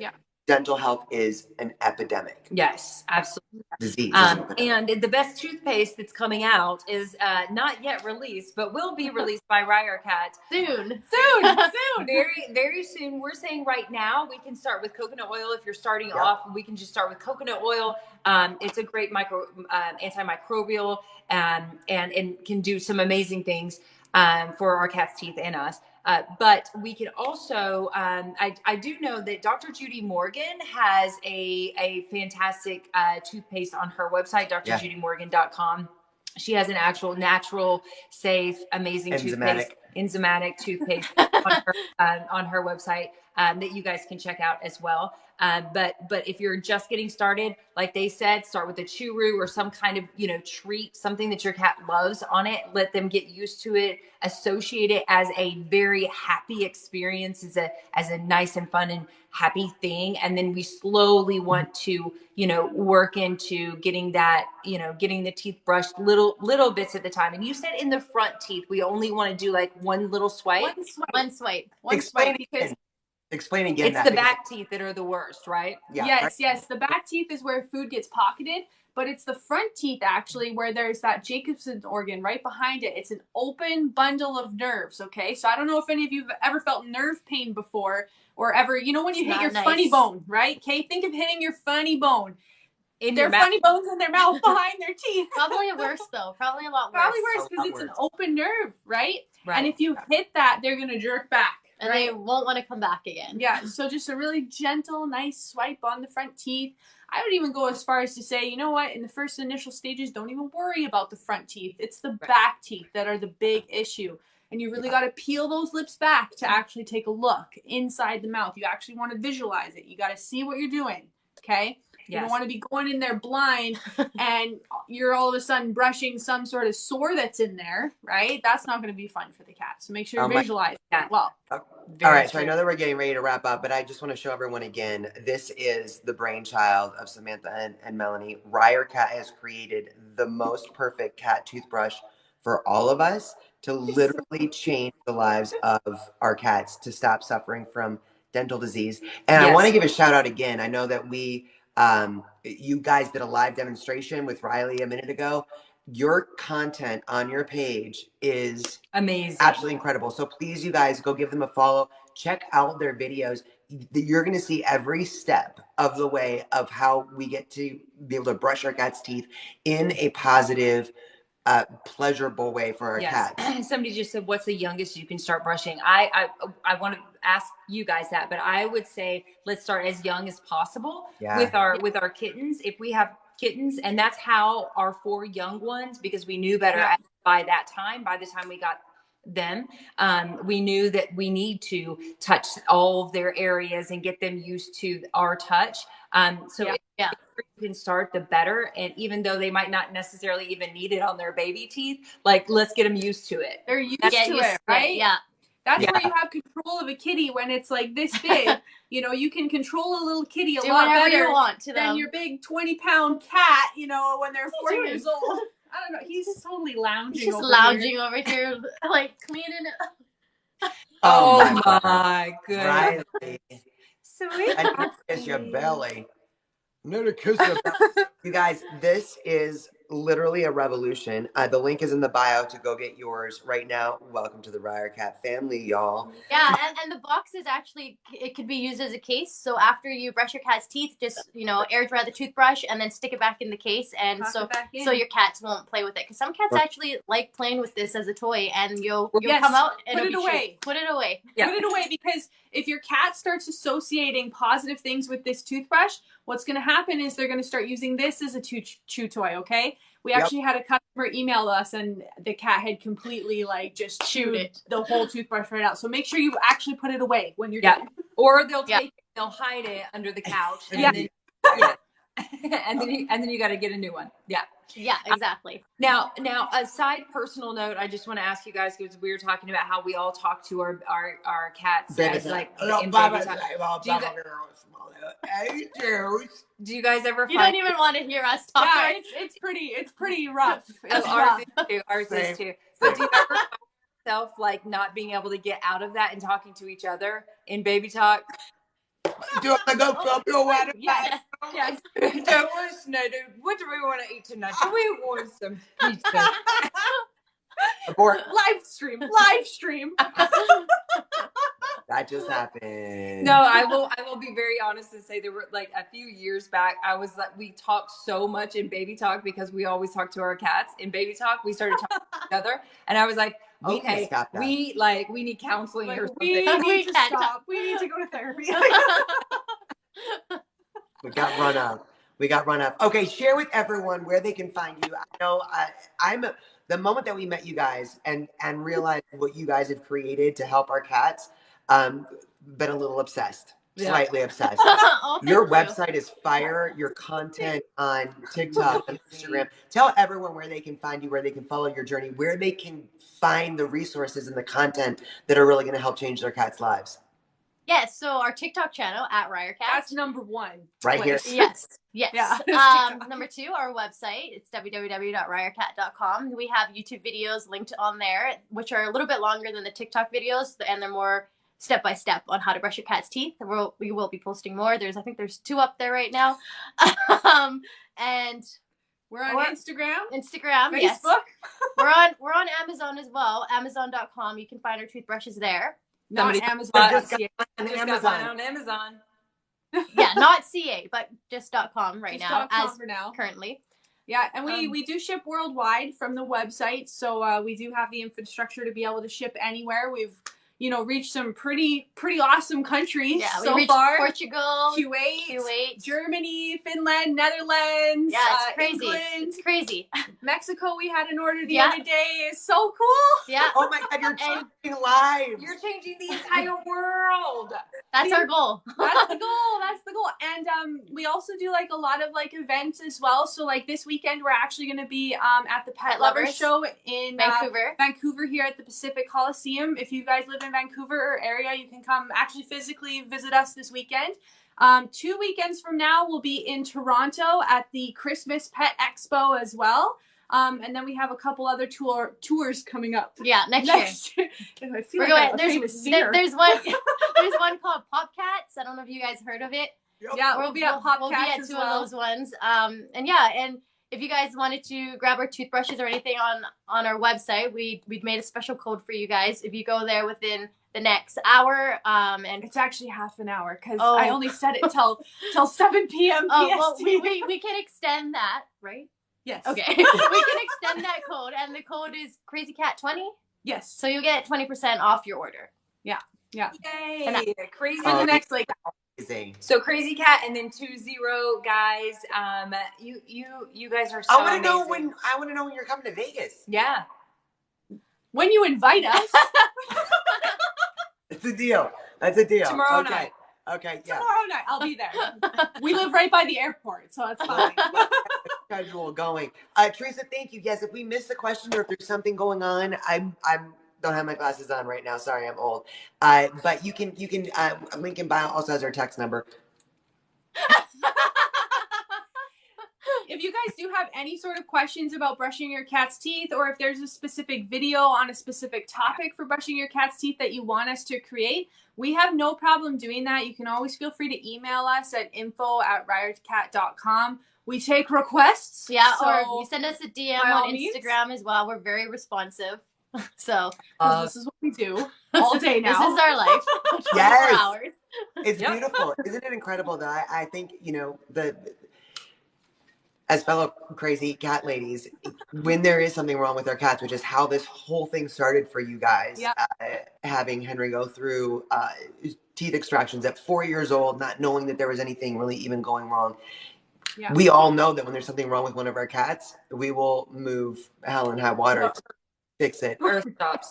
dental health is an epidemic. Yes, absolutely. Disease. And the best toothpaste that's coming out is not yet released, but will be released by Ryercat soon. Very, very soon. We're saying right now we can start with coconut oil. If you're starting off, we can just start with coconut oil. It's a great antimicrobial and can do some amazing things for our cat's teeth and us. But we can also, I do know that Dr. Judy Morgan has a fantastic toothpaste on her website, drjudymorgan.com. She has an actual natural, safe, amazing enzymatic toothpaste on her website that you guys can check out as well. But if you're just getting started, like they said, start with a churu or some kind of, treat, something that your cat loves on it. Let them get used to it. Associate it as a very happy experience, as a nice and fun and happy thing. And then we slowly want to, work into getting that, getting the teeth brushed little bits at the time. And you said in the front teeth, we only want to do like one little swipe. One swipe. Explain again. It's the back teeth that are the worst, right? Yeah, yes. The back teeth is where food gets pocketed, but it's the front teeth actually where there's that Jacobson's organ right behind it. It's an open bundle of nerves, okay? So I don't know if any of you have ever felt nerve pain before, or ever, when you hit your funny bone, right? Okay, think of hitting your funny bone. Their funny bones in their mouth behind their teeth. Probably worse though. Probably a lot worse. Probably worse because it's an open nerve, right? And if you hit that, they're going to jerk back. And they won't want to come back again. Yeah, so just a really gentle, nice swipe on the front teeth. I would even go as far as to say, you know what, in the first initial stages, don't even worry about the front teeth. It's the back teeth that are the big issue. And you really got to peel those lips back to actually take a look inside the mouth. You actually want to visualize it. You got to see what you're doing, okay? You don't want to be going in there blind and you're all of a sudden brushing some sort of sore that's in there, right? That's not going to be fun for the cat. So make sure you visualize that well. All right, so I know that we're getting ready to wrap up, but I just want to show everyone again, this is the brainchild of Samantha and Melanie. Ryercat has created the most perfect cat toothbrush for all of us to literally change the lives of our cats to stop suffering from dental disease. And I want to give a shout out again. I know that you guys did a live demonstration with Riley a minute ago. Your content on your page is amazing, absolutely incredible. So please, you guys, go give them a follow. Check out their videos. You're going to see every step of the way of how we get to be able to brush our cat's teeth in a positive, pleasurable way for our cats. Somebody just said, what's the youngest you can start brushing? I want to ask you guys that, but I would say let's start as young as possible with our kittens. If we have kittens, and that's how our 4 young ones, because we knew better by the time we got them, we knew that we need to touch all of their areas and get them used to our touch. If you can start, the better. And even though they might not necessarily even need it on their baby teeth, like, let's get them used to it. They're used to it, right? Yeah. That's where you have control of a kitty when it's like this big. You can control a little kitty a lot better you want to than your big 20-pound cat, when they're 4 years old. I don't know. He's totally lounging. He's just lounging over here, like cleaning it. Oh my goodness. Riley. sweet. I need to kiss your belly. I need to kiss your belly. You guys, this is literally a revolution. The link is in the bio to go get yours right now. Welcome to the Ryercat family, y'all. Yeah, and the box is actually, it could be used as a case. So after you brush your cat's teeth, just, you know, air dry the toothbrush and then stick it back in the case. And so your cats won't play with it. Because some cats actually like playing with this as a toy, and you'll come out and put it away. Put it away. Yeah. Put it away, because if your cat starts associating positive things with this toothbrush, what's going to happen is they're going to start using this as a chew toy, okay? We actually had a customer email us, and the cat had completely like just chewed the whole toothbrush right out. So make sure you actually put it away when you're done. Or they'll take it, they'll hide it under the couch, and then and then you got to get a new one. Yeah, exactly. Now, a side personal note, I just want to ask you guys, because we were talking about how we all talk to our cats as like in baby talk. Do you guys ever? You don't even want to hear us talk. Yeah, it's pretty rough. Ours is too. But do you ever find yourself like not being able to get out of that and talking to each other in baby talk? Do you want to go flip your water? Yes. What do we want to eat tonight? Do we want some pizza? Abort. Live stream. That just happened. No, I will be very honest and say there were like a few years back, I was like, we talked so much in baby talk because we always talk to our cats in baby talk. We started talking to each other, and I was like, okay, we need counseling or something. We need to stop. We need to go to therapy. We got run up. Okay, share with everyone where they can find you. I know I'm the moment that we met you guys and realized what you guys have created to help our cats, been a little obsessed. Slightly obsessed. Your website is fire. Your content on TikTok and Instagram. Tell everyone where they can find you, where they can follow your journey, where they can find the resources and the content that are really going to help change their cats' lives. Yes, so our TikTok channel at Ryercat. That's number one. Right here. Yes. Yeah. Number 2, our website. It's www.ryercat.com. We have YouTube videos linked on there, which are a little bit longer than the TikTok videos, and they're more step-by-step on how to brush your cat's teeth. We will be posting more. I think there's 2 up there right now. And we're on Instagram, Facebook. Yes. We're on Amazon as well. Amazon.com. You can find our toothbrushes there. Not Amazon. Just got on Amazon. Yeah, not CA, but just .com right just now. .com for now. Currently. Yeah, and we do ship worldwide from the website, so we do have the infrastructure to be able to ship anywhere. We've reached some pretty awesome countries so far. Portugal, Kuwait, Germany, Finland, Netherlands. Yeah, it's crazy. England. It's crazy. Mexico, we had an order the other day. It's so cool. Yeah. Oh my God, you're changing lives. You're changing the entire world. That's our goal. That's the goal. And we also do like a lot of like events as well. So like this weekend, we're actually going to be at the Pet Lovers Show in Vancouver here at the Pacific Coliseum. If you guys live in Vancouver area, you can come actually physically visit us this weekend. 2 weekends from now, we'll be in Toronto at the Christmas Pet Expo as well. And then we have a couple other tours coming up. Yeah, next year. I feel like there's one called Pop Cats. I don't know if you guys heard of it. Yeah, we'll be at Pop We'll Cats be at as 2 well. of those ones. And if you guys wanted to grab our toothbrushes or anything on our website, we've made a special code for you guys. If you go there within the next hour, and it's actually half an hour because I only set it till 7 p.m. Well, we can extend that, right? Yes. Okay. We can extend that code, and the code is CrazyCat20. Yes. So you get 20% off your order. Yeah. Yay! Crazy. For the next So Crazy Cat and then 20 guys. You guys are so amazing. I want to know when you're coming to Vegas. Yeah. When you invite us. It's a deal. That's a deal. Tomorrow night. Okay, yeah. Tomorrow night, I'll be there. We live right by the airport, so that's fine. Schedule going. Teresa, thank you. Yes, if we missed the question or if there's something going on, I'm don't have my glasses on right now. Sorry, I'm old. But you can link in bio also has our text number. if you guys do have any sort of questions about brushing your cat's teeth, or if there's a specific video on a specific topic for brushing your cat's teeth that you want us to create, we have no problem doing that. You can always feel free to email us at info@ryercat.com. We take requests. Yeah, so or you send us a DM on Instagram as well. We're very responsive. So this is what we do all day now. This is our life. 24 hours. It's beautiful. Isn't it incredible that I think, as fellow crazy cat ladies, when there is something wrong with our cats, which is how this whole thing started for you guys, having Henry go through teeth extractions at 4 years old, not knowing that there was anything really even going wrong. Yeah. We all know that when there's something wrong with one of our cats, we will move hell and high water to fix it.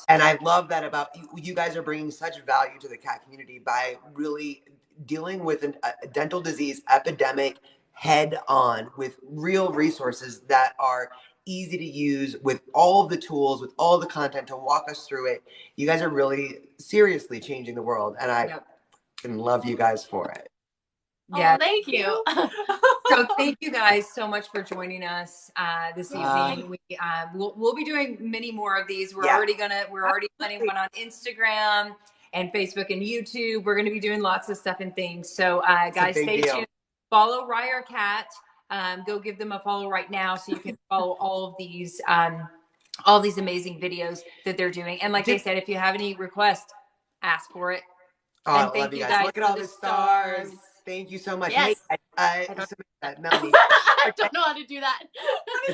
And I love that about you. You guys are bringing such value to the cat community by really dealing with a dental disease epidemic head on with real resources that are easy to use, with all of the tools, with all the content to walk us through it. You guys are really seriously changing the world, and I can love you guys for it. Yeah, thank you. So thank you guys so much for joining us this evening. We'll be doing many more of these. We're already planning one on Instagram and Facebook and YouTube. We're gonna be doing lots of stuff and things. So guys, stay tuned. Follow Ryercat. Go give them a follow right now so you can follow all of these amazing videos that they're doing. And like I said, if you have any requests, ask for it. And thank you guys. Look at all the stars. Thank you so much. Yes. Hey, Melanie. I don't know how to do that. What do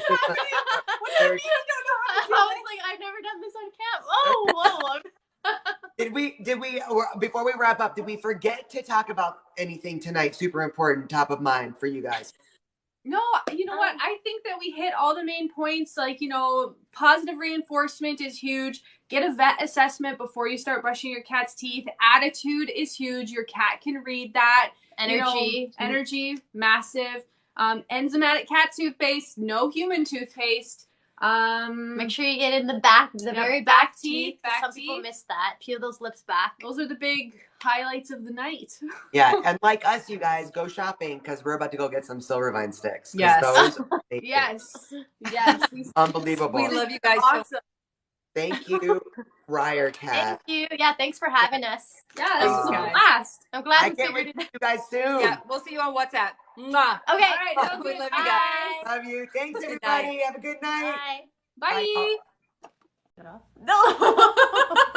you mean you don't know how to do I was like, I've never done this on camp. Oh, whoa. Did we, before we wrap up, did we forget to talk about anything tonight? Super important, top of mind for you guys. No, you know what? I think that we hit all the main points. Like, positive reinforcement is huge. Get a vet assessment before you start brushing your cat's teeth. Attitude is huge. Your cat can read that. Energy, massive. Enzymatic cat toothpaste, no human toothpaste. Make sure you get in the very back teeth. Some people miss that. Peel those lips back. Those are the big highlights of the night. Yeah, and like us, you guys, go shopping because we're about to go get some Silvervine sticks. Yes. Yes. Unbelievable. We love you guys. Awesome. Thank you, Ryercat. Thank you. Yeah, thanks for having us. Yeah, this was a blast. I'm glad I can't wait to see you guys soon. Yeah, we'll see you on WhatsApp. Mwah. Okay. All right, we love you guys. Love you. Thanks, everybody. Have a good night. Bye. Bye. No.